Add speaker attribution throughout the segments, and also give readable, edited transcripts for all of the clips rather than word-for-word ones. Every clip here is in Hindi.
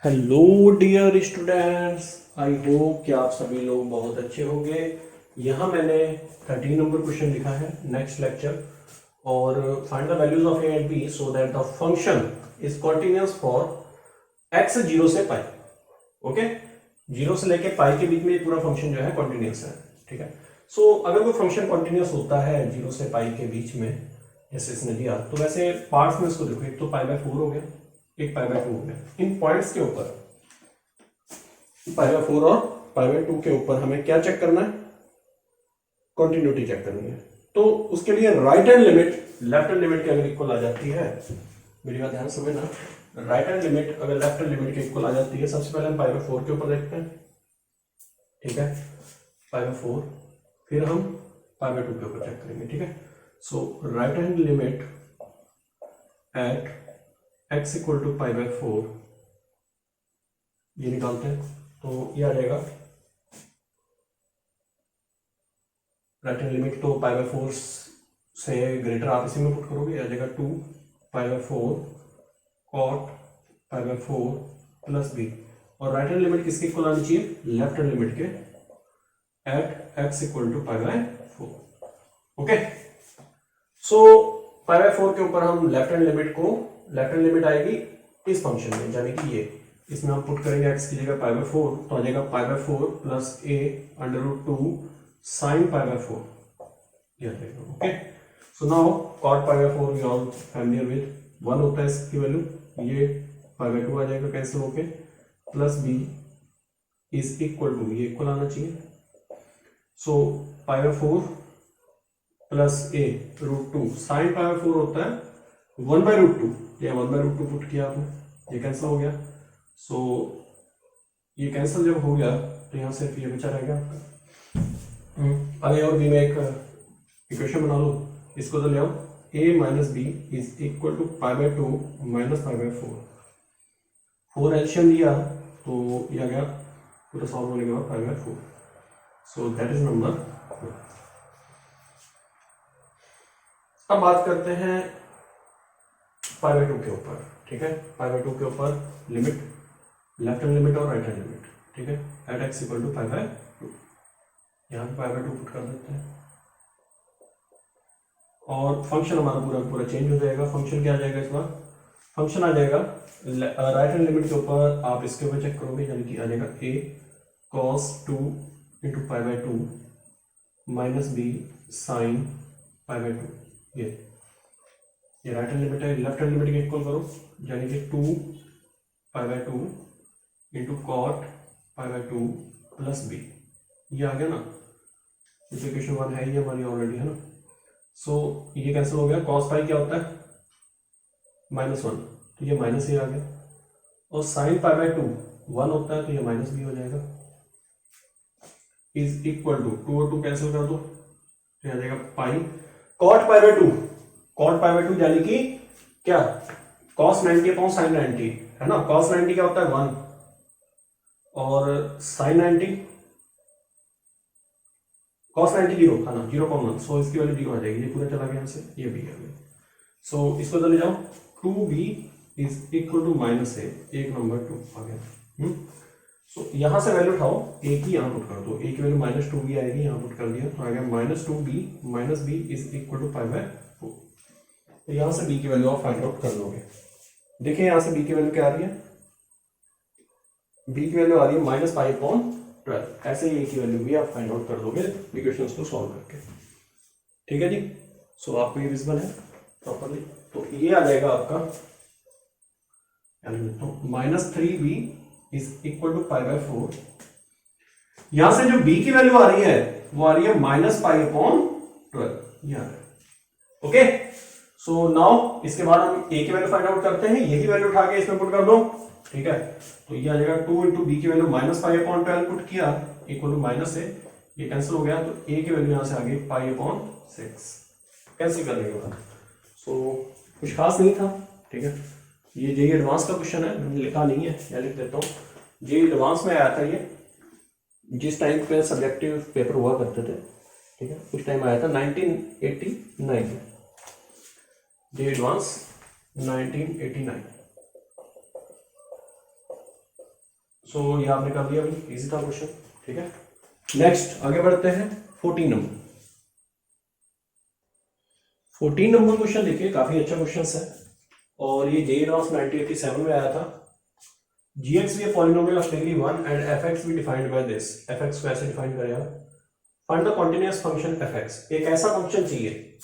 Speaker 1: Hello dear students, I hope कि आप सभी लोग बहुत अच्छे होंगे। यहाँ मैंने 13 नंबर क्वेश्चन लिखा है नेक्स्ट लेक्चर। और find the values of a and b so that the function is continuous for x 0 से पाई। ओके, 0 से लेके पाई के बीच में ये पूरा फंक्शन जो है कॉन्टिन्यूअस है। ठीक है, सो अगर कोई फंक्शन कॉन्टिन्यूअस होता है 0 से पाई के बीच में, जैसे इसने दिया, तो वैसे पार्ट्स में इसको देखो, एक तो पाई बाय 4 हो गया, एक पाई बाय 2 हो गया। इन पॉइंट्स के ऊपर पाई बाय 4 और पाई बाय 2 के ऊपर हमें क्या चेक करना है? कंटिन्यूटी चेक करनी है। तो उसके लिए right hand limit left hand limit के अगर इक्वल आ जाती है, मेरी बात ध्यान से समझना, राइट हैंड लिमिट अगर लेफ्ट हैंड लिमिट के इक्वल आ जाती है, सबसे पहले हम पाई बाय 4 के ऊपर देखते हैं। ठीक है, पाई बाय 4, फिर हम पाई बाय 2 के ऊपर चेक करेंगे। ठीक है, so right hand limit at x equal to pi by 4 ये निकालते हैं, तो ये आ जाएगा राइट हैंड लिमिट, तो पाई बाय 4 से ग्रेटर आप इसी में पुट करोगे, आ जाएगा 2 pi by 4 cot pi by 4 plus b. और राइट हैंड लिमिट किसके इक्वल आनी चाहिए? लेफ्ट हैंड लिमिट के, at x equal to pi by 4। Okay, so pi by 4 के ऊपर हम लेफ्ट हैंड लिमिट को, लेफ्ट हैंड लिमिट आएगी इस फंक्शन में, यानी कि ये, इसमें हम पुट करेंगे x की जगह पाई बाय 4, तो आ जाएगा pi by 4 plus a under root 2 sine pi by 4, ये आ जाएगा। Okay, so now cot pi by 4 we all familiar with 1 होता है इसकी वैल्यू, ये पाई बाय 2 आ जाएगा कैंसिल होके, plus b is equal to, ये इक्वल आना चाहिए, so pi by 4 plus a root 2 sine pi by 4 होता है 1 बाय रूट 2, ये 1 बाय रूट 2 पुट किया आपने, ये कैंसिल हो गया। सो ये कैंसिल जब हो गया तो यहाँ सिर्फ ये बचा रहेगा आपका। अब और बी में एक इक्वेशन बना लो, इसको तो ले आओ, a minus b is equal to pi by 2 minus pi by 4 एल्शियम लिया तो ये आ गया पूरा सॉल्व होने के बाद पाई by 4। So that is number 4। अब बात करते हैं पाई बाय 2 के ऊपर। ठीक है, पाई बाय 2 के ऊपर लिमिट, लेफ्ट हैंड लिमिट और राइट हैंड लिमिट। ठीक है, eight x equal to pi by 2, यहाँ पे पाई बाय 2 पुट कर देते हैं, और फंक्शन हमारा पूरा पूरा चेंज हो जाएगा। फंक्शन क्या आ जाएगा इस बार? फंक्शन आ जाएगा राइट हैंड लिमिट के ऊपर आप इसके ऊपर चेक करोगे, यानी कि आ जाएगा a cos 2 into pi by 2 minus b sine pi by 2, ये राइट हैंड लिमिट है। लेफ्ट हैंड लिमिट के इक्वल करो, यानी कि 2 pi by 2 into cot pi by 2 plus b, ये आ गया ना, इक्वेशन 1 है ये हमारी ऑलरेडी, है ना। सो ये कैंसिल हो गया, कॉस पाई क्या होता है? -1, तो ये माइनस ए आ गया, और साइन पाई बाय 2 1 होता है, तो ये माइनस बी हो जाएगा, इज इक्वल टू 2 और 2 कैंसिल कर दो, तो आ जाएगा pi cot pi by 2, cot pi by 2 यानी कि क्या? कॉस 90 अपॉन साइन 90, है ना। कॉस 90 क्या होता है? 1, और साइन 90 कॉस 90 जीरो, है ना, 0,1, सो इसकी वैल्यू 0 आ जाएगी, ये पूरा चला गया यहाँ से, ये भी आ गया। सो इसको चले जाओ, 2b is equal to minus a, एक नंबर 2 आ गया। सो यहाँ से वैल्यू उठाओ, a की यहाँ पुट कर दो, a की वैल्यू -2b आएगी, यहाँ पुट कर दिया, तो आ गया -2b minus b is equal to pi by 4। तो यहाँ से b की वैल्यू आप फाइंड आउट कर लोगे। देखिए यहाँ से b की वैल्यू क्या आ रही है? b की वैल्यू आ रही है -π/12। ऐसे ही a की वैल्यू भी आप फाइंड आउट कर दोगे इक्वेशंस को सॉल्व करके। ठीक है जी, सो आपको ये विजिबल है प्रॉपरली, तो ये आ जाएगा आपका -3b is equal to pi by 4। यहां से जो b की वैल्यू आ रही है वो आ रही है -π/12, ये आ रहा है। ओके, सो नाउ इसके बाद हम a की वैल्यू फाइंड आउट करते हैं, यही वैल्यू उठा के इसमें पुट कर दो। ठीक है, तो ये आ जाएगा 2 इंटू बी की वैल्यू -π/12 पुट किया, इक्वल टू माइनस है, ये कैंसिल हो गया, तो a की वैल्यू यहां से आ गई π/6, कैंसिल करने के बाद। सो कुछ खास नहीं था। ठीक है, ये जेईई एडवांस का क्वेश्चन है, मैंने लिखा नहीं है, मैं लिख देता हूँ। जेईई एडवांस में आया था ये, जिस टाइम पे सब्जेक्टिव पेपर हुआ करते थे, ठीक है, उस टाइम आया था 1989 में, जेईई एडवांस 1989। सो ये आपने कर दिया भाई, इजी था क्वेश्चन। ठीक है, नेक्स्ट आगे बढ़ते हैं 14 नंबर। 14 नंबर क्वेश्चन देखिए, काफी अच्छा क्वेश्चन है और ये JEE Advanced 1987 में आया था। gx भी polynomial of degree 1 and fx भी डिफाइंड बाय दिस। fx को ऐसे डिफाइन करेगा, find the continuous function fx। एक ऐसा फंक्शन चाहिए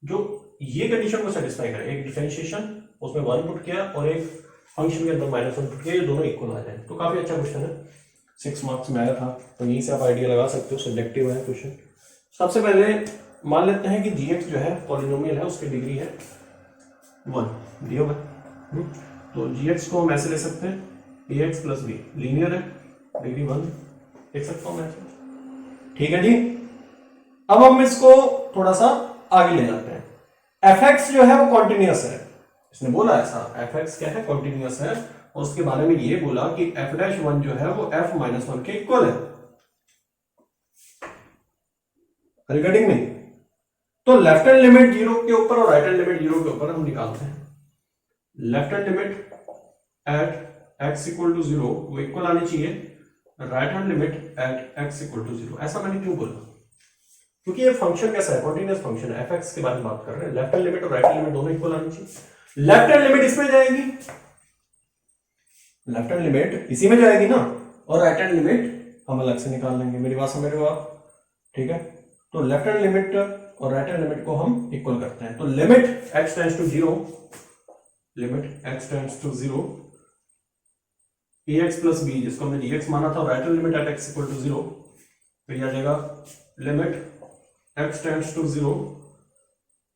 Speaker 1: जो ये कंडीशन को सेटिस्फाई करे, एक डिफरेंशिएशन उसमें 1 पुट किया और एक फंक्शन के अंदर -1 पुट किया, ये दोनों इक्वल आ जाए। तो काफी अच्छा क्वेश्चन है, 6 मार्क्स में आया था, तो यहीं से आप आइडिया लगा सकते हो, सब्जेक्टिव है क्वेश्चन। सबसे पहले मान लेते हैं कि gx जो है पॉलिनोमियल है, उसकी डिग्री है 1 दिया हुआ। तो gx को हम ऐसे ले सकते हैं ax प्लस बी, लीनियर है, डिग्री 1 देख सकता हूं मैं ऐसे। ठीक है जी, अब हम इसको थोड़ा सा आगे ले जाते हैं। fx जो है वो कॉन्टिन्यूअस है, इसने बोला ऐसा, fx क्या है, कॉन्टिन्यूअस है, और उसके बारे में ये बोला कि f'1 जो है वो f-1 के इक्वल है। रिगार्डिंग में तो लेफ्ट हैंड लिमिट 0 के ऊपर और राइट हैंड लिमिट 0 के ऊपर हम निकालते हैं। Left hand limit at x equal to 0 वो इक्वल आनी चाहिए right hand limit at x equal to 0। ऐसा मैंने क्यों बोला, क्योंकि ये फंक्शन कैसा है, कॉन्टिन्यूअस फंक्शन है, fx के बारे में बात कर रहे हैं। लेफ्ट हैंड लिमिट और राइट हैंड लिमिट दोनों इक्वल आनी चाहिए। लेफ्ट हैंड लिमिट इसमें जाएगी, लेफ्ट हैंड लिमिट इसी में जाएगी ना, और राइट हैंड लिमिट हम अलग से निकाल लेंगे। मेरी बात समझ रहे हो आप? ठीक है, तो लेफ्ट हैंड लिमिट और राइट हैंड लिमिट को हम इक्वल करते हैं। तो limit x tends to 0, limit x tends to 0 ax plus b, जिसको हमने dx माना था, right hand limit at x equal to 0, तो ये आ जाएगा limit x tends to 0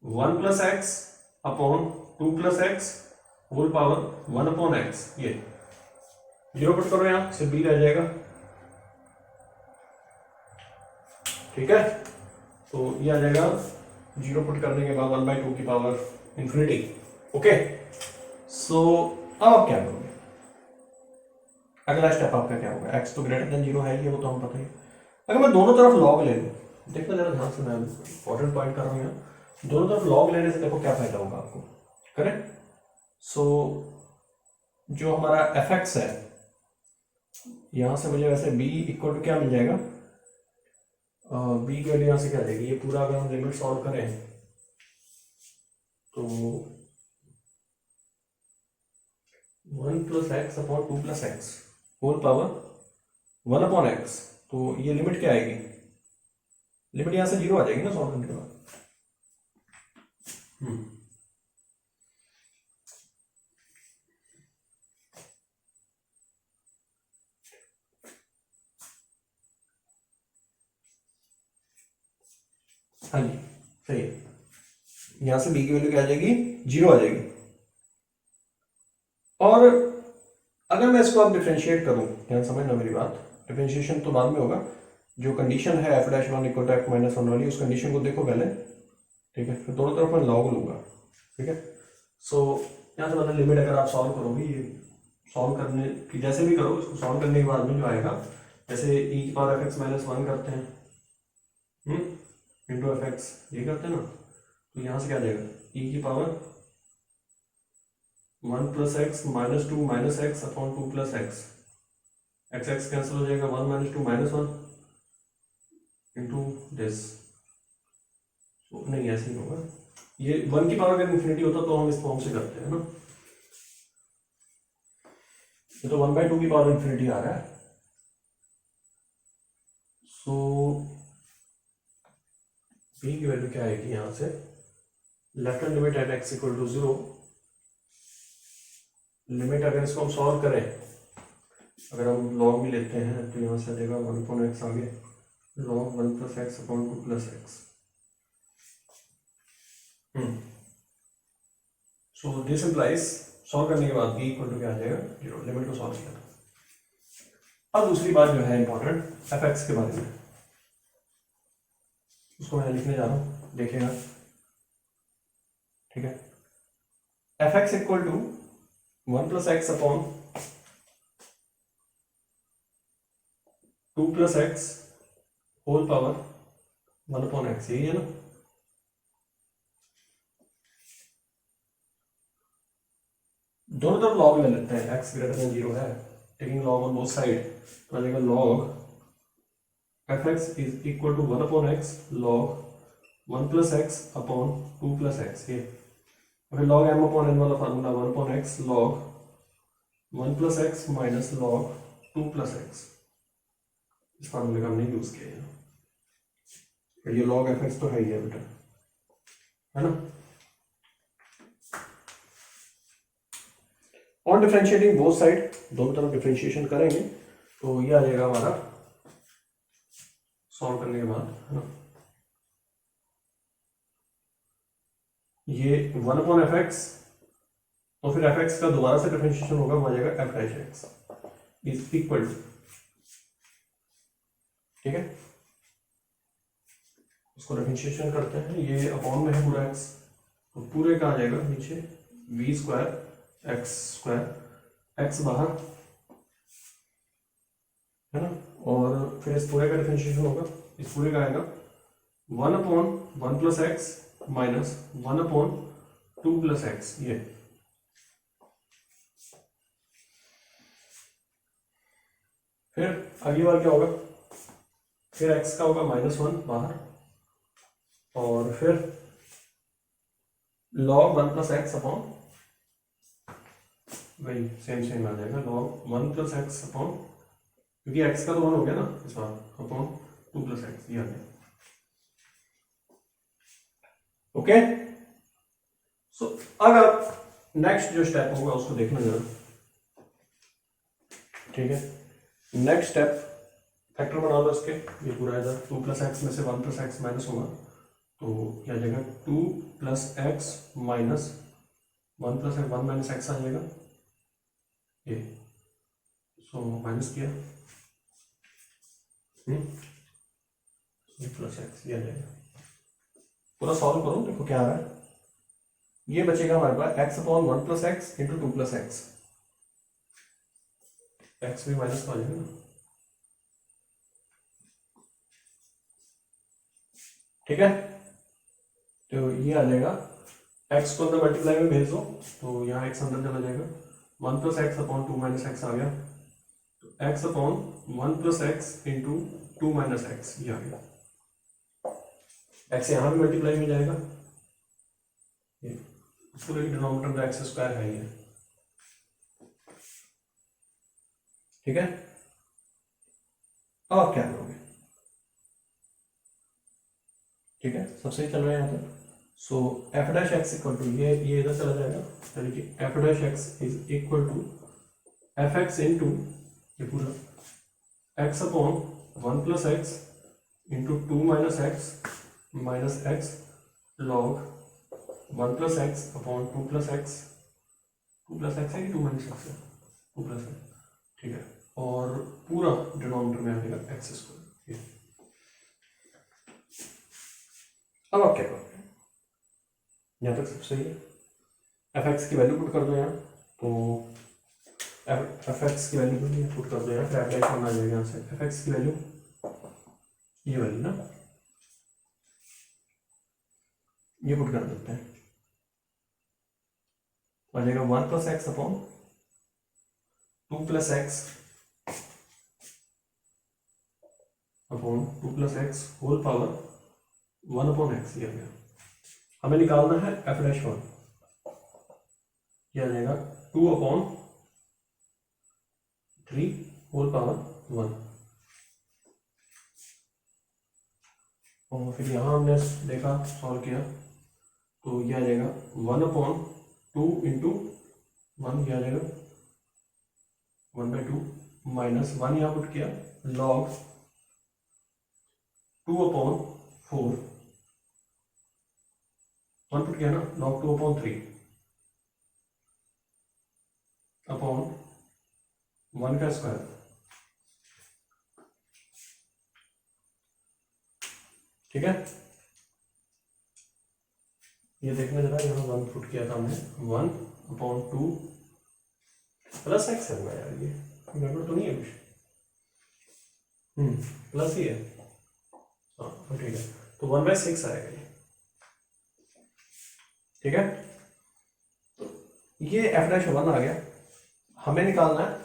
Speaker 1: 1 plus x upon 2 plus x whole power 1 upon x। ये 0 पुट करो यहां, सिर्फ b रह जाएगा। ठीक है, तो ये आ जाएगा 0 पुट करने के बाद 1/2 की पावर इंफिनिटी। ओके, सो अब आप क्या करोगे, अगला स्टेप आपका क्या होगा? x तो ग्रेटर देन 0 है, ये वो तो हम पता ही। अगर मैं दोनों तरफ लॉग ले लूं, देखना जरा ध्यान से, मैं इंपॉर्टेंट पॉइंट कर रहा हूं यहाँ। दोनों तरफ लॉग लेने से देखो क्या फायदा होगा आपको, करेक्ट? सो जो हमारा fx है, यहां से मुझे वैसे b इक्वल टू क्या मिल जाएगा, b की वैल्यू यहां से क्या आ जाएगी, ये पूरा अगर हम लिमिट सॉल्व करें तो 1 plus x upon 2 plus x whole power 1 upon x. तो ये लिमिट क्या आएगी, लिमिट यहां से 0 आ जाएगी ना सॉल्व करने के बाद। हाँ जी सही है, यहां से b की वैल्यू क्या आ जाएगी, 0 आ जाएगी। और अगर मैं इसको अब डिफरेंशिएट करूं, ध्यान समझना मेरी बात, डिफरेंशिएशन तो बाद में होगा, जो कंडीशन है f'1 इक्वल टू f-1 वाली, उस कंडीशन को देखो पहले। ठीक है, फिर दोनों तरफ मैं लॉग लूंगा। ठीक है, सो यहाँ से मतलब लिमिट अगर आप सॉल्व करोगे, ये सॉल्व करने की जैसे भी करो, इसको सॉल्व करने के बाद में जो आएगा, जैसे e की पावर fx-1 करते हैं इंटू fx, ये करते हैं ना, तो यहाँ से क्या जाएगा, e की power 1 plus x minus 2 minus x upon 2 plus x, x x cancel हो जाएगा, 1 माइनस 2 माइनस 1 इंटू दिस। नहीं ऐसे ही होगा, ये 1 की पावर अगर इन्फिनिटी होता तो हम इस फॉर्म से करते हैं ना, ये तो 1/2 की पावर इन्फिनिटी आ रहा है। सो b की वैल्यू क्या आएगी यहां से, left hand limit at x equal to 0, limit अगर इसको हम सॉल्व करें, अगर हम लॉग भी लेते हैं तो यहाँ से आ जाएगा 1 अपॉन एक्स, आगे log 1 plus x upon 2 plus x. So this implies, solve करने के बाद b इक्वल टू क्या आ जाएगा, 0, लिमिट को सॉल्व किया। अब दूसरी बात जो है इंपॉर्टेंट, fx के बारे में, उसको मैं लिखने जा रहा हूँ, देखिएगा। ठीक है, fx equal to 1 plus x upon 2 plus x whole power 1 upon x, यही है ना। दोनों तरफ लॉग ले लेते हैं, x ग्रेटर देन 0 है, taking log on both side, तो आ जाएगा log f x is equal to 1 upon x log 1 plus x upon 2 plus x. ये फिर लॉग एम अपॉन एन वाला formula 1 upon x log 1 plus x minus log 2 plus x, इस फार्मूले का हमने यूज किया है। फिर ये लॉग एफ एक्स तो है ही है बेटा, है ना। ऑन डिफरेंशिएटिंग बोथ साइड, दोनों तरफ डिफरेंशिएशन करेंगे तो ये आ जाएगा हमारा सॉल्व करने के बाद, है ना। ये 1 अपॉन एफ एक्स और फिर एफ एक्स का दोबारा से डिफरेंशिएशन होगा, वो आ जाएगा f dash x is equal to, ठीक है। इसको डिफरेंशिएशन करते हैं, ये अपॉन में है पूरा एक्स, तो पूरे का आ जाएगा नीचे v square x square, x बाहर, है ना। और फिर इस पूरे का डिफरेंशिएशन होगा, इस पूरे का आएगा 1 upon 1 plus x minus 1 upon 2 plus x. ये फिर अगली बार क्या होगा, फिर एक्स का होगा -1 बाहर, और फिर log 1 प्लस एक्स अपॉन, वही सेम आ जाएगा log 1 प्लस एक्स अपॉन, क्योंकि एक्स का तो 1 हो गया ना इस बार, अपॉन 2 प्लस एक्स, ये आ गया। ओके, सो अब आप नेक्स्ट जो स्टेप होगा उसको देखना जरा, ठीक है। नेक्स्ट स्टेप फैक्टर बना लो इसके, ये पूरा इधर 2 प्लस एक्स में से 1 प्लस एक्स माइनस होगा, तो क्या आ जाएगा 2 plus x minus 1 plus x, 1 minus x आ जाएगा ये, सो माइनस किया प्लस एक्स, ये आ जाएगा। पूरा सॉल्व करो, देखो क्या आ रहा है। ये बचेगा हमारे पास x upon 1 plus x into 2 plus x, x भी माइनस आ जाएगा ना, ठीक है। तो ये आ जाएगा, एक्स को अंदर मल्टीप्लाई में भेज दो तो यहाँ एक्स अंदर चला जाएगा, 1 plus x upon 2 minus x आ गया, तो x upon 1 plus x into 2 minus x, ये आ गया। एक्स यहाँ भी मल्टीप्लाई में जाएगा, ये पूरे डिनोमिनेटर में एक्स स्क्वायर है ये, ठीक है। अब क्या करोगे, ठीक है, सब सही चल रहा है यहाँ तक। So f dash x equal to, ये इधर चला जाएगा, यानी कि f dash x is equal to f x into ये पूरा x upon 1 plus x into 2 minus x log 1 plus x upon 2 plus x, 2 plus x है कि 2 माइनस एक्स है, 2 प्लस एक्स, ठीक है। और पूरा डिनोमिनेटर में आ जाएगा एक्स स्क्वायर। अब आप क्या करोगे, यहाँ तक सब सही है। एफ एक्स की वैल्यू पुट कर दो यहाँ, तो एफ एक्स की वैल्यू पुट कर दो यहाँ, फिर एफ डैश वन आ जाएगा यहाँ से। एफ एक्स की वैल्यू ये वाली ना, ये पुट कर देते हैं, आ जाएगा 1 plus x upon 2 plus x upon 2 plus x whole power 1 upon x, ये आ गया। हमें निकालना है एफ डैश वन, ये आ जाएगा 2 अपॉन 3 होल पावर 1, और फिर यहाँ हमने देखा सॉल्व किया तो ये आ जाएगा 1 अपॉन 2 इंटू 1, ये आ जाएगा 1/2 माइनस 1 यहाँ पुट किया लॉग 2 अपॉन 4, 1 पुट किया ना, लॉग 2 अपॉन 3 अपॉन 1 का स्क्वायर, ठीक है। ये देखना जरा, यहाँ 1 पुट किया था हमने, 1 अपॉन 2 प्लस एक्स है यार, ये गड़बड़ तो नहीं है कुछ, प्लस ही है, हाँ ठीक है, तो 1/6 आएगा ये, ठीक है। तो ये एफ डैश वन आ गया, हमें निकालना है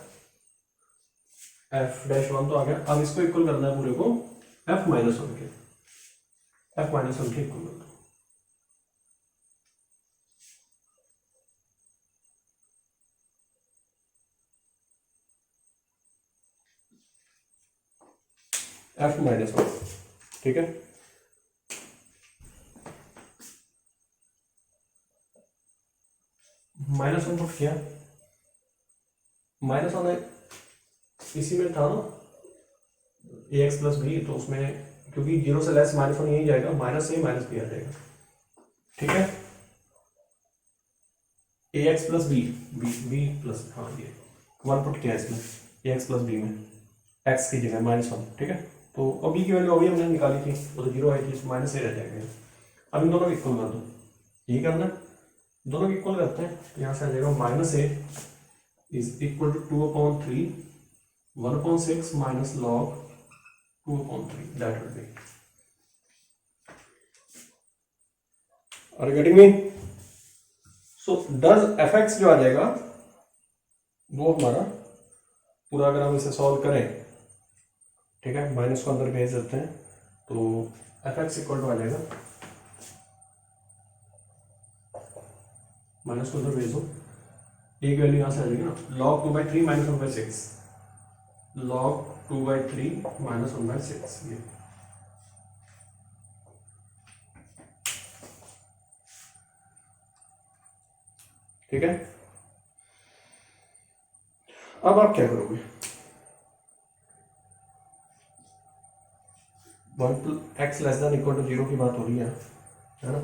Speaker 1: एफ डैश वन तो आ गया, अब इसको इक्वल करना है पूरे को एफ माइनस वन के, एफ माइनस वन के इक्वल करना है। एफ माइनस वन, ठीक है। माइनस वन पुट किया, माइनस वन इसी में था ना ए एक्स प्लस बी, तो उसमें क्योंकि जीरो से लेस माइनस वन यही जाएगा, माइनस ए माइनस बी आ जाएगा, ठीक है। A x plus b, b plus, हाँ ये वन पुट किया इसमें ए एक्स प्लस बी में, एक्स की जगह माइनस वन, ठीक है। तो अब बी की वैल्यू अभी हमने निकाली थी, वो तो जीरो आई थी, माइनस ए रह जाएगा। अब इन दोनों को इक्वल कर दो, यही करना है, दोनों को इक्वल करते हैं, तो यहाँ से आ जाएगा minus a is equal to 2/3 1/6 minus log 2/3, that will be, are you getting me? So does f x जो आ जाएगा वो हमारा पूरा, अगर हम इसे सॉल्व करें, ठीक है, माइनस को अंदर भेज देते हैं, तो एफ एक्स इक्वल टू आ जाएगा, माइनस को अंदर भेज दो, एक वैल्यू यहाँ से आ जाएगी ना, log 2/3 माइनस 1/6, log 2/3 माइनस 1/6, ये ठीक है। अब आप क्या करोगे, x less than equal to zero की बात हो रही है ना,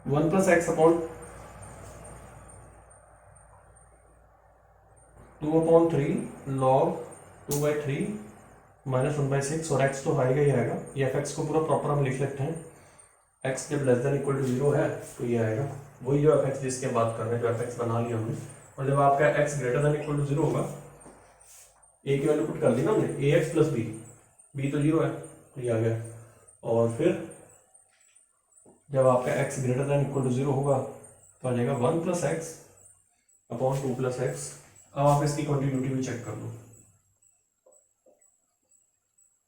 Speaker 1: 1 plus x upon 2/3 log 2/3 minus 1/6, और x तो आएगा ही आएगा, ये एफ एक्स को पूरा प्रॉपर हम लिख लेते हैं, x जब less than equal to zero है तो ये आएगा, वही जो एफ एक्स जिसके बात कर रहे हैं, जो एफ एक्स बना लिया हमने, और जब आपका x greater than equal to zero होगा, ए की वैल्यू पुट कर दी ना हमने, a x plus b, b तो जीरो है तो ये आ गया, और फिर जब आपका x greater than equal to zero होगा तो आ जाएगा 1 plus x upon 2 plus x. अब आप इसकी कंटिन्यूटी भी चेक कर लो,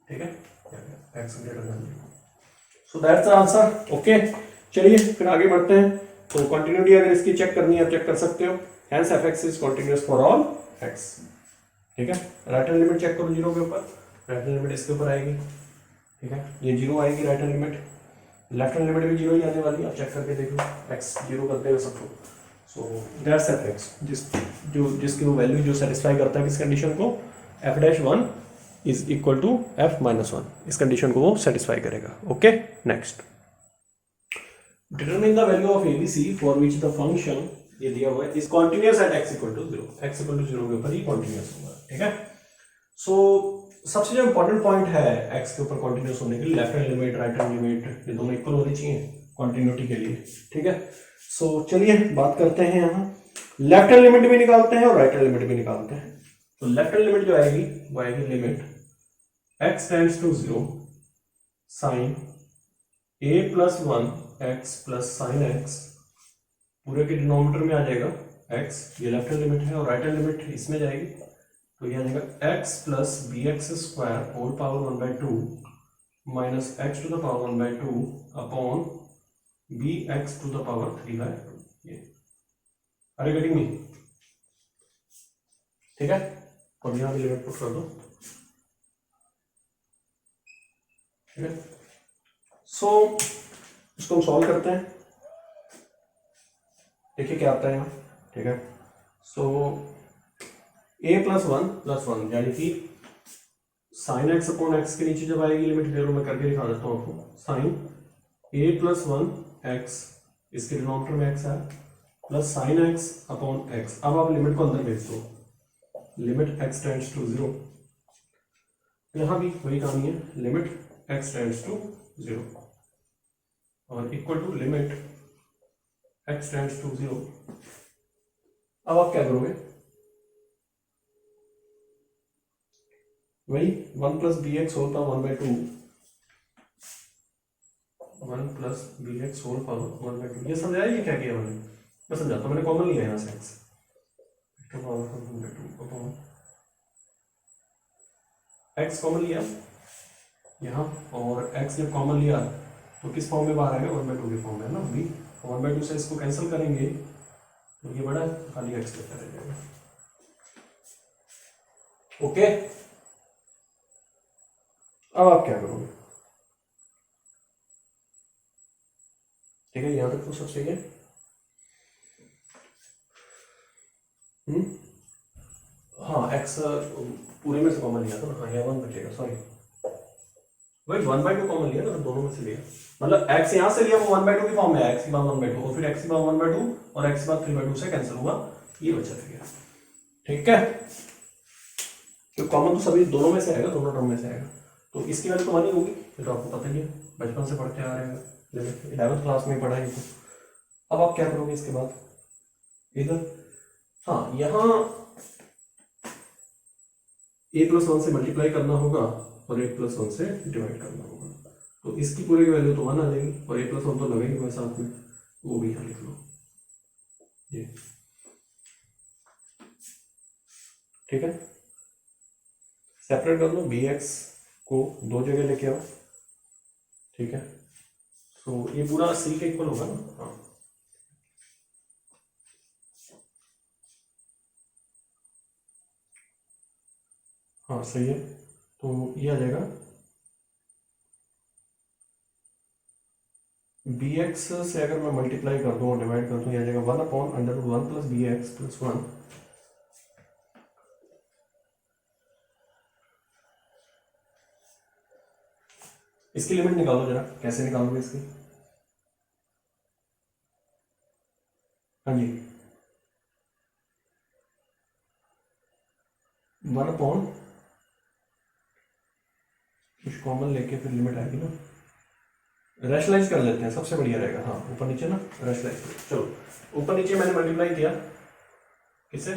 Speaker 1: ठीक है, x greater than zero, so that's the answer, okay. चलिए फिर आगे बढ़ते हैं, तो कंटिन्यूटी अगर इसकी चेक करनी है आप चेक कर सकते हो, hence F x is continuous for all x, ठीक है। राइट हैंड लिमिट चेक करो जीरो के ऊपर, राइट हैंड लिमिट इसके ऊपर आएगी, ठीक है, ये जीरो आएगी right hand limit, left hand limit भी जीरो ही आने वाली है, आप चेक करके देख लो, एक्स जीरो कर देगा सबको, सो दैट्स एफ एक्स, जिसकी वो वैल्यू जो सेटिस्फाई करता है किस कंडीशन को, f dash one is equal to f minus one, इस कंडीशन को वो सेटिस्फाई करेगा, okay. Next, determine the value of ABC for which the function, ये दिया हुआ है, is continuous at x equal to zero, x equal to zero के ऊपर ही कॉन्टिन्यूअस होगा, ठीक है। सो सबसे जो इंपॉर्टेंट पॉइंट है x के ऊपर कॉन्टिन्यूस होने के लिए, left hand limit right hand limit ये दोनों इक्वल होनी चाहिए कॉन्टिन्यूटी के लिए, ठीक है। सो चलिए बात करते हैं, यहाँ लेफ्ट हैंड लिमिट भी निकालते हैं और राइट हैंड लिमिट भी निकालते हैं। तो लेफ्ट हैंड लिमिट जो आएगी वो आएगी limit x tends to zero sine a plus one x plus sine x, पूरे के डिनोमिनेटर में आ जाएगा x, ये लेफ्ट हैंड लिमिट है, और राइट हैंड लिमिट इसमें जाएगी, तो यह आ जाएगा x plus b x square whole power 1/2 minus x to the power 1/2 upon b x to the power 3/2, ये आर यू गेटिंग मी, ठीक है। और यहाँ भी लिमिट पुट कर दो, ठीक है। सो इसको हम सॉल्व करते हैं, देखिए क्या आता है यहाँ, ठीक है। सो a प्लस वन यानी कि साइन एक्स अपॉन एक्स के नीचे जब आएगी लिमिट, फिर मैं करके दिखा देता हूँ आपको, sine a plus one x, इसके डिनोमिनेटर में x है, plus sine x upon x, अब आप लिमिट को अंदर भेज दो, limit x tends to zero, यहाँ भी वही कहानी है, limit x tends to zero और equal to limit x tends to zero. अब आप क्या करोगे, वही 1 plus b x whole power 1/2, 1 plus b x whole power 1/2, ये समझ आइए क्या किया मैंने, मैं समझाता हूँ, मैंने कॉमन लिया यहाँ से एक्स, एक्स कॉमन लिया यहाँ, और एक्स जब कॉमन लिया तो किस फॉर्म में बाहर आएगा, 1/2 के फॉर्म में है ना बी। 1/2 से इसको कैंसिल करेंगे तो ये बड़ा खाली एक्स लेकर रह जाएगा। ओके, अब आप क्या करोगे? ठीक है, यहां तक तो सब सही है। हाँ, एक्स पूरे में से कॉमन लिया था ना, हाँ यहाँ 1 बचेगा, सॉरी वही 1/2 कॉमन लिया ना, दोनों में से लिया, मतलब एक्स यहाँ से लिया वो 1/2 की फॉर्म में, एक्स की बार 1/2 और फिर एक्स की बार 1/2 और एक्स की बार 3/2 से कैंसिल हुआ, ये बचा फिर। ठीक है, तो कॉमन तो सभी दोनों में से आएगा, दोनों टर्म में से आएगा, तो इसकी वैल्यू तो 1 ही होगी, ये तो आपको पता ही है, बचपन से पढ़ते आ रहे हैं, 11th क्लास में पढ़ा है तो। अब आप क्या करोगे इसके बाद, इधर हाँ यहाँ a+1 से मल्टीप्लाई करना होगा और a+1 से डिवाइड करना होगा, तो इसकी पूरी वैल्यू तो 1 आ जाएगी और a+1 तो लगेगी वह साथ में, वो भी यहाँ लिख लो ये। ठीक है, सेपरेट कर लो, bx को 2 जगह लेके आओ। ठीक है, तो ये पूरा c के इक्वल होगा ना, हाँ हाँ सही है, तो ये आ जाएगा bx से अगर मैं मल्टीप्लाई कर दूँ और डिवाइड कर दूँ, ये आ जाएगा 1/√1 + bx + 1। इसकी लिमिट निकालो जरा, कैसे निकालोगे इसकी? हाँ जी, 1 कुछ कॉमन लेके फिर लिमिट आएगी ना, रैशनलाइज कर लेते हैं, सबसे बढ़िया रहेगा। हाँ ऊपर नीचे ना रैशनलाइज, चलो ऊपर नीचे मैंने मल्टीप्लाई किया किससे,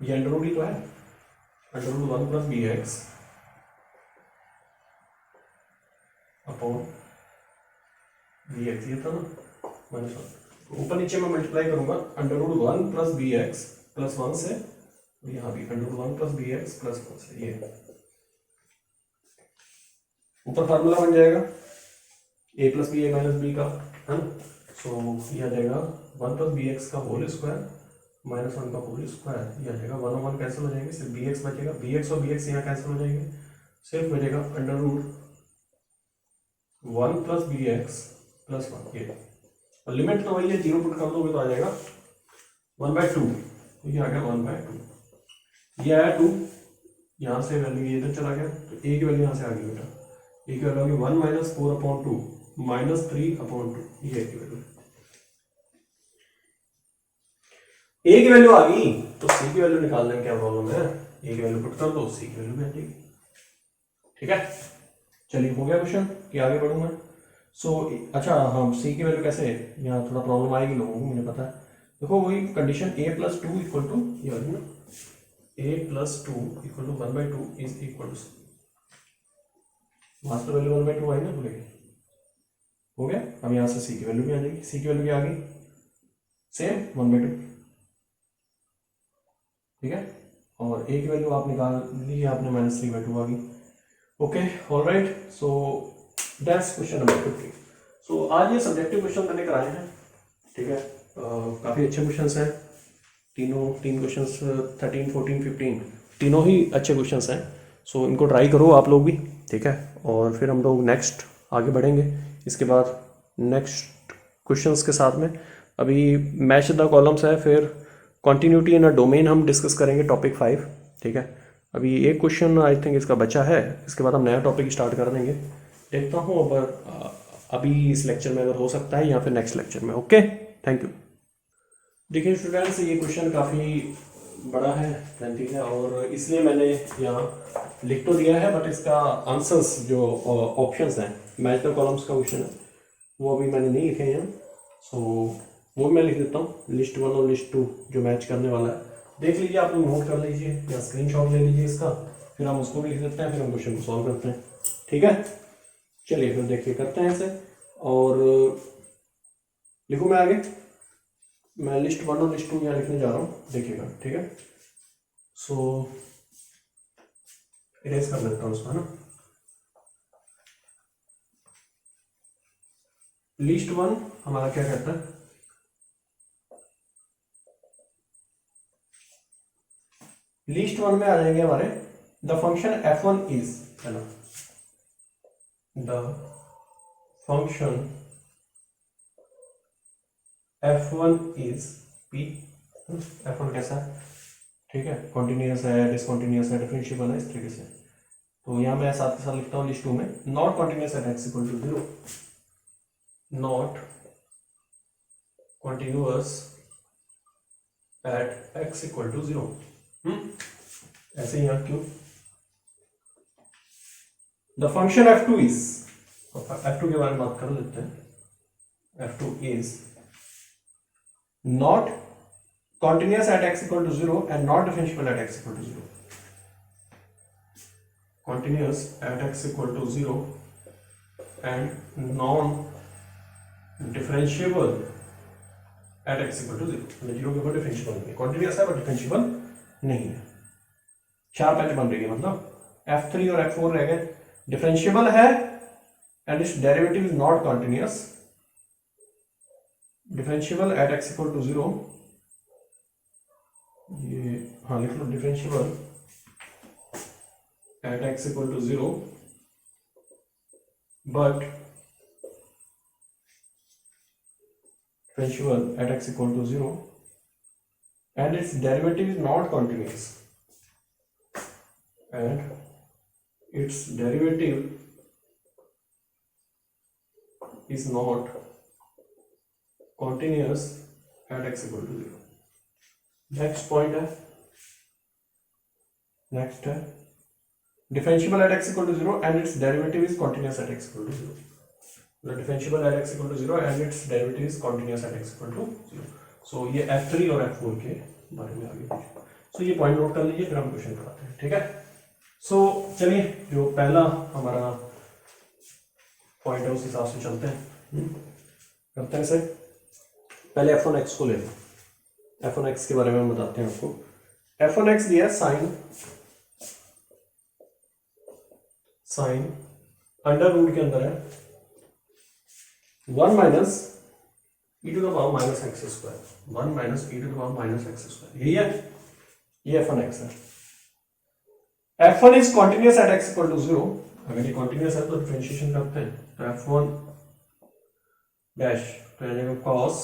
Speaker 1: ये अंडर रूट ही तो है, √1 + bx अपॉन bx, ये था ना माइनस 1, ऊपर नीचे मैं मल्टीप्लाई करूंगा √1 + bx + 1 से, यहाँ भी √1 + bx + 1 से, ये ऊपर फार्मूला बन जाएगा a + b a - b का, है ना, सो ये आ जाएगा 1 + bx का होल स्क्वायर -1 का होल स्क्वायर, ये आ जाएगा 1 और 1 कैंसिल हो जाएंगे, सिर्फ bx बचेगा, bx और bx यहाँ कैंसिल हो जाएंगे, सिर्फ बचेगा √1 + bx + 1, ये, और लिमिट तो वही है, 0 पुट कर दोगे तो आ जाएगा 1/2, ये आ गया 1/2, ये आया 2, यहाँ से वैल्यू ये इधर चला गया, तो a की वैल्यू यहाँ से आ गई बेटा, a की वैल्यू आ गई 1 - 4/2 -3/2, ये की वैल्यू, a की वैल्यू आ गई तो c की वैल्यू निकालने में क्या प्रॉब्लम है, a की वैल्यू पुट कर दो, c की वैल्यू भी आ जाएगी। ठीक है, चलिए हो गया क्वेश्चन कि आगे बढ़ूँ मैं। अच्छा हाँ, सी की वैल्यू कैसे, यहाँ थोड़ा प्रॉब्लम आएगी लोगों को, मुझे पता है, देखो वही कंडीशन a+2 इक्वल टू, ये वाली ना, a+2 equal to 1/2 is equal to, master value 1/2 आई ना बोलेगी, हो गया। अब यहाँ से सी की वैल्यू भी आ जाएगी, सी की वैल्यू क्या आ गई, सेम 1/2, ठीक है, और ए की वैल्यू आप निकाल ली आपने, -3/2 आ गई। Okay alright, so that's question number 50। सो आज ये सब्जेक्टिव क्वेश्चन मैंने कराए हैं, ठीक है, काफ़ी अच्छे क्वेश्चंस हैं, तीन क्वेश्चंस 13, 14, 15 तीनों ही अच्छे क्वेश्चंस हैं। सो इनको ट्राई करो आप लोग भी, ठीक है, और फिर हम लोग नेक्स्ट आगे बढ़ेंगे इसके बाद नेक्स्ट क्वेश्चंस के साथ में। अभी मैच द कॉलम्स है, फिर कॉन्टीन्यूटी इन अ डोमेन हम डिस्कस करेंगे, टॉपिक 5, ठीक है। अभी एक क्वेश्चन आई थिंक इसका बचा है, इसके बाद हम नया टॉपिक स्टार्ट कर देंगे, देखता हूँ अगर अभी इस लेक्चर में अगर हो सकता है या फिर नेक्स्ट लेक्चर में। Okay, thank you. देखिए स्टूडेंट्स, ये क्वेश्चन काफ़ी बड़ा है, लेंथी है, और इसलिए मैंने यहाँ लिख तो दिया है, बट इसका आंसर्स जो ऑप्शंस हैं, मैच द कॉलम्स का क्वेश्चन है, वो अभी मैंने नहीं लिखे हैं यहाँ, सो वो मैं लिख देता हूँ, लिस्ट 1 और लिस्ट 2 जो मैच करने वाला है, देख लीजिए, आप लोग नोट कर लीजिए या स्क्रीनशॉट ले लीजिए इसका, फिर हम उसको भी लिख देते हैं, फिर हम क्वेश्चन को सॉल्व करते हैं, ठीक है। चलिए फिर देखिए करते हैं ऐसे, और लिखूँ मैं आगे। मैं लिस्ट 1 और लिस्ट 2 यहाँ लिखने जा रहा हूँ, देखिएगा, ठीक है। सो इरेज कर लेता हूँ उसमें ना। लिस्ट 1 हमारा क्या कहता है, लिस्ट 1 में आ जाएंगे हमारे द फंक्शन f1 इज, है ना, the function f1 is p। f1 कैसा है, ठीक है, कॉन्टिन्यूस है, डिसकॉन्टिन्यूस है, डिफरेंशिएबल है, इस तरीके से। तो यहाँ मैं साथ के साथ लिखता हूँ लिस्ट 2 में not continuous at x equal to 0, not continuous at x equal to 0। ऐसे ही यहाँ क्यों, the function f2 is, f2 के बारे में बात कर लेते हैं। f2 is not continuous at x equal to 0 and not differentiable at x equal to 0. Continuous at x equal to 0 and non differentiable at x equal to 0. मतलब 0 के ऊपर डिफरेंशिएबल नहीं है, continuous है बट डिफरेंशिएबल नहीं है। 4 पहले बन रही है, मतलब f3 और f4 रह गए, डिफरेंशिएबल है and its derivative is not continuous, differentiable at x equal to 0, ये हाँ लिख लो, differentiable at x equal to 0 but differentiable at x equal to 0 and its derivative is not continuous, and its derivative is not continuous at x equal to 0। Next point है, नेक्स्ट है differentiable at x equal to 0 and its derivative is continuous at x equal to 0। Differentiable at x equal to 0 and its derivative is continuous at x equal to 0। सो ये f3 और f4 के बारे में आगे देखिए। सो ये पॉइंट नोट कर लीजिए, फिर हम क्वेश्चन कराते हैं, ठीक है। सो चलिए जो पहला हमारा पॉइंट है उस हिसाब से चलते हैं, करते हैं इसे। पहले f1x को ले लो, f1x के बारे में हम बताते हैं आपको। f1x दिया साइन अंडर रूट के अंदर है 1 minus e to the power minus x square, 1 minus e to the power minus x square, यही है, ये f1x है। f1 is continuous at x equal to 0। अगर ये कॉन्टिन्यूस है तो डिफरेंशिएशन करते हैं, तो f1 डैश तो आ जाएगा cos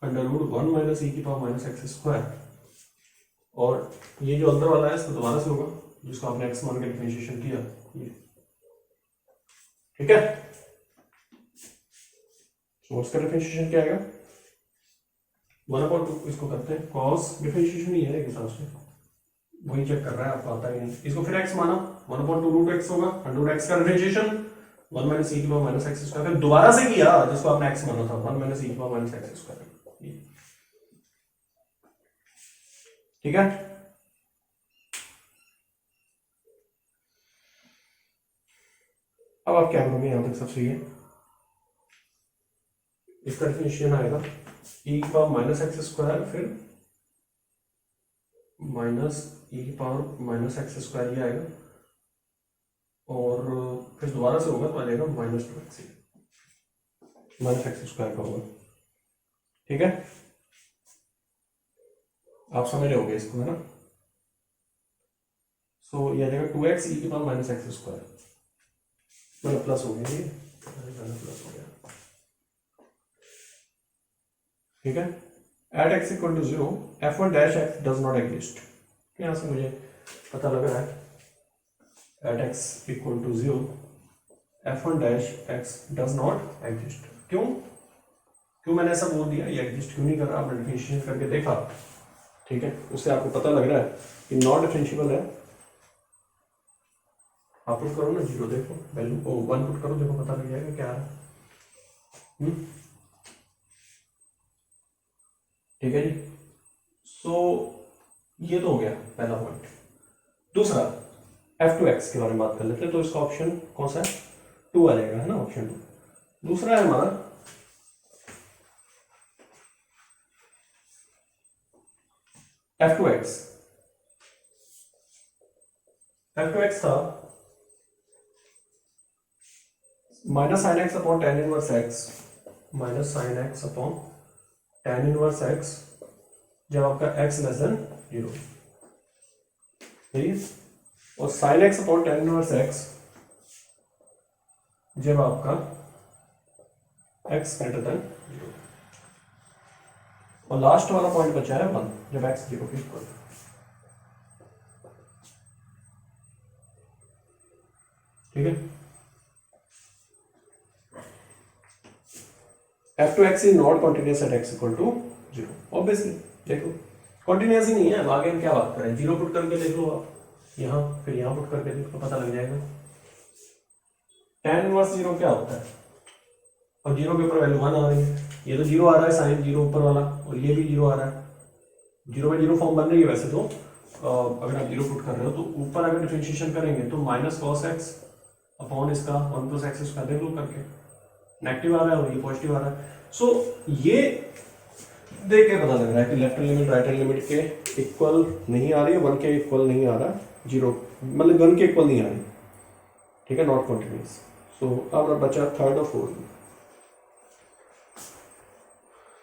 Speaker 1: अंडर रूट 1 माइनस ई की पावर माइनस एक्स स्क्वायर, और ये जो अंदर वाला है इसको दोबारा से होगा, जिसको आपने x मान के डिफरेंशिएशन किया, ये ठीक है। तो उसका डिफरेंशिएशन क्या आएगा, 1/2, इसको करते हैं cos डिफरेंशिएशन ही है एक हिसाब से, वही चेक कर रहा है, आपको आता ही नहीं। इसको फिर x माना, 1/2 रूट x होगा, अंडर x का डिफरेंशिएशन 1 माइनस ई की पावर माइनस एक्स स्क्वायर, फिर दोबारा से किया जिसको आपने x माना था, 1 माइनस ई की पावर माइनस एक्स स्क्वायर, ठीक है। अब आप क्या करोगे, यहां तक सब सही है। इसका डिफरेंशिएशन आएगा ई की पावर माइनस एक्स स्क्वायर, फिर माइनस ई की पावर माइनस एक्स स्क्वायर ये आएगा, और फिर दोबारा से होगा तो आ जाएगा minus 2x, minus x square का होगा, ठीक है। आप समझ रहे होंगे इसको, है ना। सो ये आ जाएगा 2x ई की पावर माइनस एक्स स्क्वायर, मतलब प्लस हो गया, ये प्लस हो गया, ठीक है। Eight x equal to 0 f1 dash x does not exist, यहां से मुझे पता लग रहा है eight x equal to 0 f1 dash x does not exist. क्यों मैंने ऐसा बोल दिया, ये एग्जिस्ट क्यों नहीं कर रहा, आपने डिफरेंशिएशन करके देखा, ठीक है, उससे आपको पता लग रहा है कि नॉट डिफरेंशिएबल है। आप पुट करो ना 0, देखो वैल्यू, 1 पुट करो, देखो पता लग जाएगा क्या आ रहा है, ठीक है जी। सो ये तो हो गया पहला पॉइंट। दूसरा f2x के बारे में बात कर लेते हैं, तो इसका ऑप्शन कौन सा है, 2 आ जाएगा, है ना, ऑप्शन 2। दूसरा है हमारा f2x था minus sign x upon tan inverse x, minus sign x upon tan inverse x जब आपका x लेस देन 0, ठीक है, और sign x upon tan inverse x जब आपका x ग्रेटर देन 0, और लास्ट वाला पॉइंट बचा है 1 जब x 0 के इक्वल। ठीक है, f2x is not continuous at x equal to 0। Obviously देखो कॉन्टिन्यूस ही नहीं है, आगे हम क्या बात करें, 0 पुट करके देख लो आप यहाँ, फिर यहाँ पुट करके देख लो, पता लग जाएगा tan इनवर्स 0 क्या होता है, और 0 के ऊपर वैल्यू 1 आ रही है, ये तो 0 आ रहा है साइन 0 ऊपर वाला, और ये भी 0 आ रहा है, 0 में 0 फॉर्म बन रही है वैसे तो, अगर आप 0 पुट कर रहे हो तो ऊपर अगर डिफरेंशिएशन करेंगे तो माइनस कॉस एक्स अपॉन इसका 1 प्लस एक्स इसका देख लो करके, नेगेटिव आ रहा है और ये पॉजिटिव आ रहा है। सो ये देख के पता लग रहा है कि left hand limit right hand limit के इक्वल नहीं आ रही है, 1 के इक्वल नहीं आ रहा, 0 मतलब 1 के इक्वल नहीं आ रही, ठीक है, नॉट कॉन्टिन्यूस। सो अब बचा थर्ड और फोर्थ।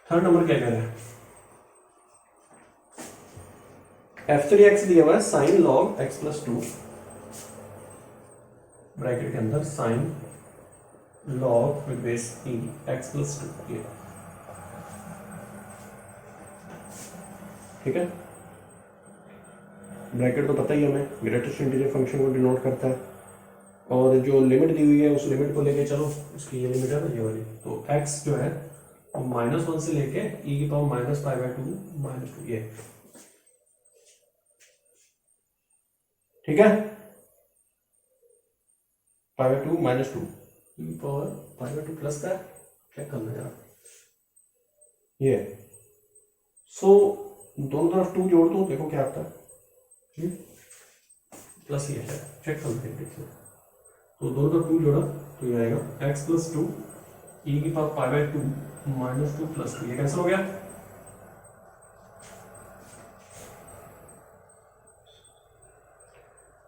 Speaker 1: थर्ड नंबर क्या कह रहे हैं, f3x दिया हुआ है sign log x plus 2 bracket के अंदर sign log with base e x plus 2, ये ठीक है, ब्रैकेट तो पता ही हमें ग्रेटेस्ट इंटीजर फंक्शन को डिनोट करता है, और जो लिमिट दी हुई है उस लिमिट को लेके चलो, उसकी ये लिमिट है ना ये वाली, तो x जो है वो -1 से लेके e की power minus pi by 2 minus 2, ये ठीक है, पाई बाय 2 माइनस 2 e की पावर पाई बाय 2 प्लस का चेक करना जरा, ये सो दोनों तरफ 2 जोड़ दो, देखो क्या आता है, प्लस ये है, चेक करते हैं देखिए, तो दोनों तरफ 2 जोड़ा तो ये आएगा x प्लस 2 e की power pi by 2 minus 2 plus 2, ये कैंसिल हो गया,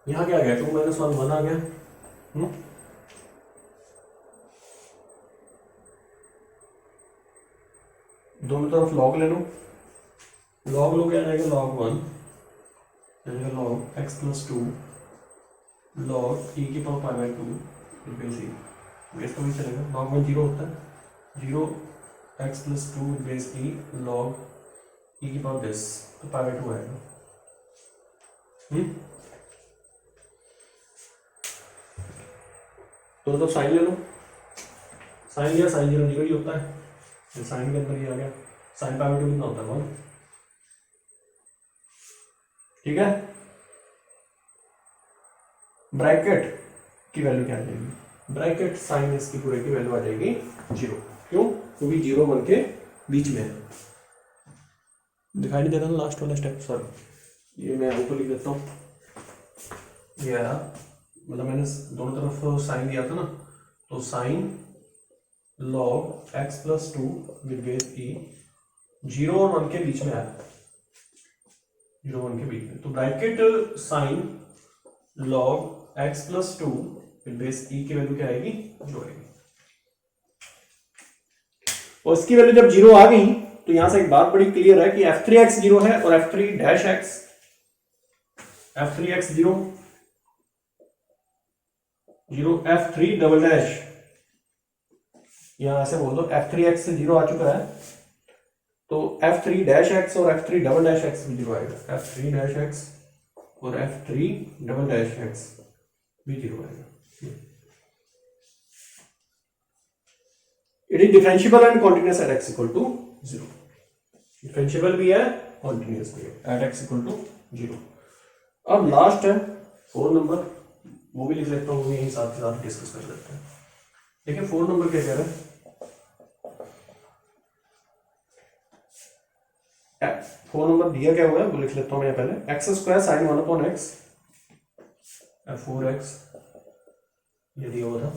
Speaker 1: यहाँ क्या आ गया 2 माइनस 1 1 आ गया, दोनों तरफ लॉग ले लो, लॉग लो क्या आ जाएगा log 1 जाएगा log x plus 2 log e की power pi by 2 base e, base तो भी चलेगा, log 1 0 होता है, 0 x plus 2 base e log e की पावर बेस तो पाई बाय 2 आएगा, तो साइन ले लो, साइन लिया, साइन 0 0 ही होता है, तो साइन के अंदर ही आ गया, साइन पाई बाय 2 कितना होता है 1, ठीक है, ब्रैकेट की वैल्यू क्या आ जाएगी, ब्रैकेट साइन इसकी पूरे की वैल्यू आ जाएगी 0, क्यों, क्योंकि 0 1 के बीच में है, दिखाई नहीं दे रहा ना लास्ट वाला स्टेप, सॉरी ये मैं ऊपर लिख देता हूँ, ये आया, मतलब मैंने दोनों तरफ साइन दिया था ना, तो sign log x plus 2 with base e 0 और 1 के बीच में आया, 0 1 के बीच में, तो bracket sign log x plus 2 with base e की वैल्यू क्या आएगी, जो आएगी, और इसकी वैल्यू जब 0 आ गई तो यहां से एक बात बड़ी क्लियर है कि f3x 0 है और f3-x, f3x 0 0 f3 double dash, यहां ऐसे बोल दो f3x से 0 आ चुका है, तो f3-x और f3 डबल डैश x भी 0 आएगा, f3-x और f3 डबल डैश x भी 0 आएगा, it is differentiable and continuous at x equal to 0, differentiable भी है कॉन्टिन्यूअस भी है एट x इक्वल टू 0। अब लास्ट है 4 नंबर, वो भी लिख लेता हूँ, यही साथ के साथ डिस्कस कर लेते हैं। देखिए 4 नंबर क्या कह रहा है, 4 नंबर दिया क्या हुआ है वो लिख लेता हूँ मैं पहले, x square sine 1 upon x, 4x ये दिया हुआ था,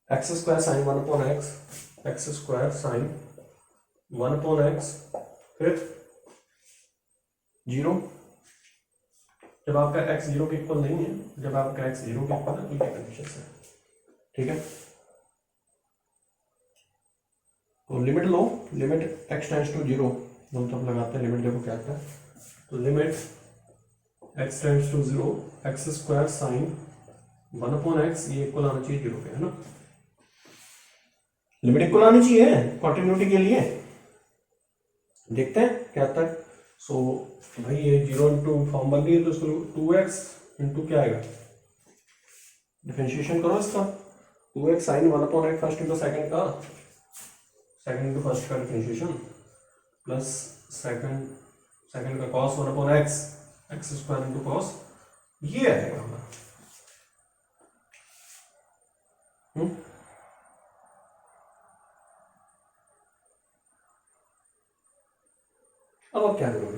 Speaker 1: x square sine 1 upon x, x square sine 1/x, फिर 0। जब आपका x 0 के इक्वल नहीं है, जब आपका x 0 के इक्वल है तो ये कंडीशन है, ठीक है। तो लिमिट लो, लिमिट x टेंड्स टू 0, हम तब लगाते हैं लिमिट, देखो क्या आता है। तो limit x tends to 0 x square sine 1/x, ये इक्वल आना चाहिए 0 के, है ना। लिमिट इक्वल आनी चाहिए कॉन्टिन्यूटी के लिए, देखते हैं क्या आता है। सो भाई ये 0 इंटू फॉर्म बन रही है तो इसको 2x इंटू क्या आएगा, डिफरेंशिएशन करो इसका, 2x sine 1/x first into second का, सेकंड इंटू फर्स्ट का डिफरेंशिएशन, प्लस सेकंड का cos 1/x, x square into cos, ये आएगा हमारा। अब आप क्या करोगे,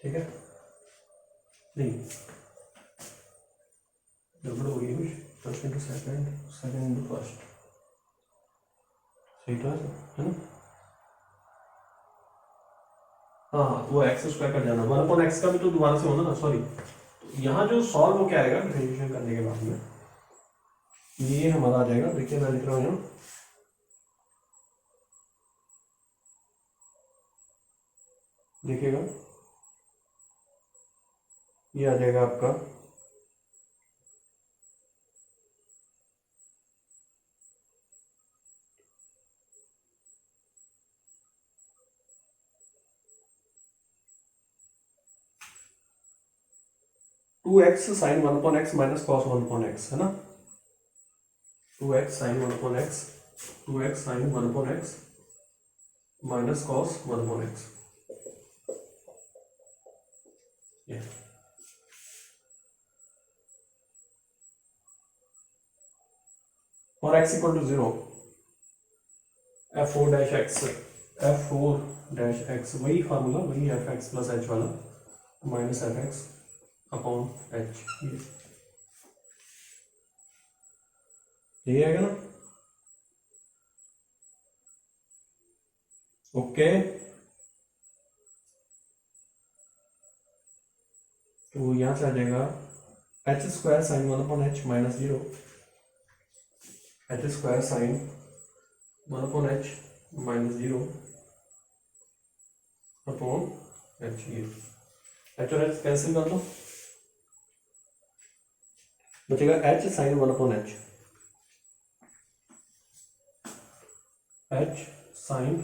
Speaker 1: ठीक है। नहीं गड़बड़ हो गई, first into second, second into first, सही तो है ना। हाँ वो एक्स स्क्वायर कर जाना, 1/x का भी तो दोबारा से होना ना, सॉरी। तो यहाँ जो सॉल्व हो क्या आएगा डिफरेंशिएशन करने के बाद में, ये हमारा आ जाएगा, देखिए मैं लिख रहा हूँ यहाँ, देखिएगा ये आ जाएगा आपका 2x sine 1/x minus cos 1/x, है ना। 2x sine 1/x, 2x sine 1/x minus cos 1/x, ये और x equal to 0, f4 dash x, f4 dash x, वही फार्मूला, वही fx प्लस h वाला, माइनस fx अपॉन h, ये आएगा ना। ओके तो यहां से आ जाएगा h square sine 1/h minus 0, h square sine 1/h minus 0 upon h, ये h और h कैंसिल कर दो, बचेगा h sign 1/h, h sign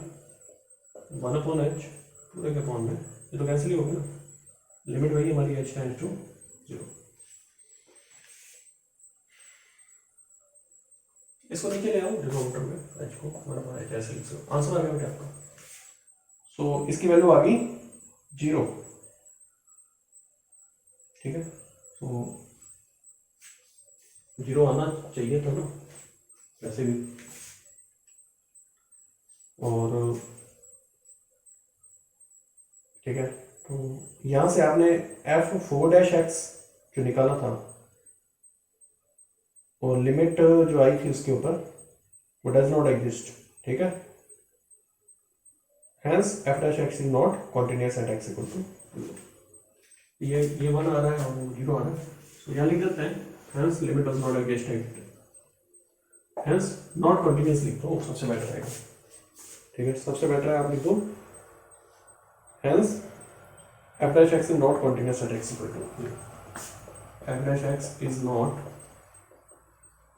Speaker 1: 1/h पूरे के अपॉन में, ये तो कैंसिल ही होगा ना, लिमिट वही हमारी h टेंड्स टू 0। इसको नीचे ले आओ डिनोमिनेटर में, h को 1/h ऐसे लिख सकते हो, आंसर आ गया क्या आपका। सो इसकी वैल्यू आ गई 0, ठीक है। तो 0 आना चाहिए था ना वैसे भी, और ठीक है। तो यहाँ से आपने f4 डैश x जो निकाला था, और लिमिट जो आई थी उसके ऊपर, वो डज नॉट एग्जिस्ट, ठीक है। Hence f dash x is not continuous at x equal to 0, ये 1 आ रहा है और 0 आ रहा है, तो यहाँ लिख देते हैं hence limit does not exist at, hence not continuous लिख दो, सबसे बेटर रहेगा, ठीक है। सबसे बेटर है आप लिख दो hence f dash x is not continuous at x equal to 0, f dash x is not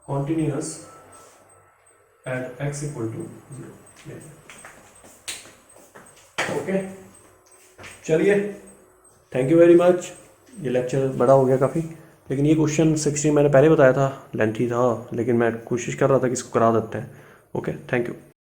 Speaker 1: continuous at x equal to 0। Okay चलिए, थैंक यू वेरी मच। ये लेक्चर बड़ा हो गया काफ़ी, लेकिन ये क्वेश्चन 16 मैंने पहले बताया था लेंथी था, लेकिन मैं कोशिश कर रहा था कि इसको करा देते हैं। Okay thank you.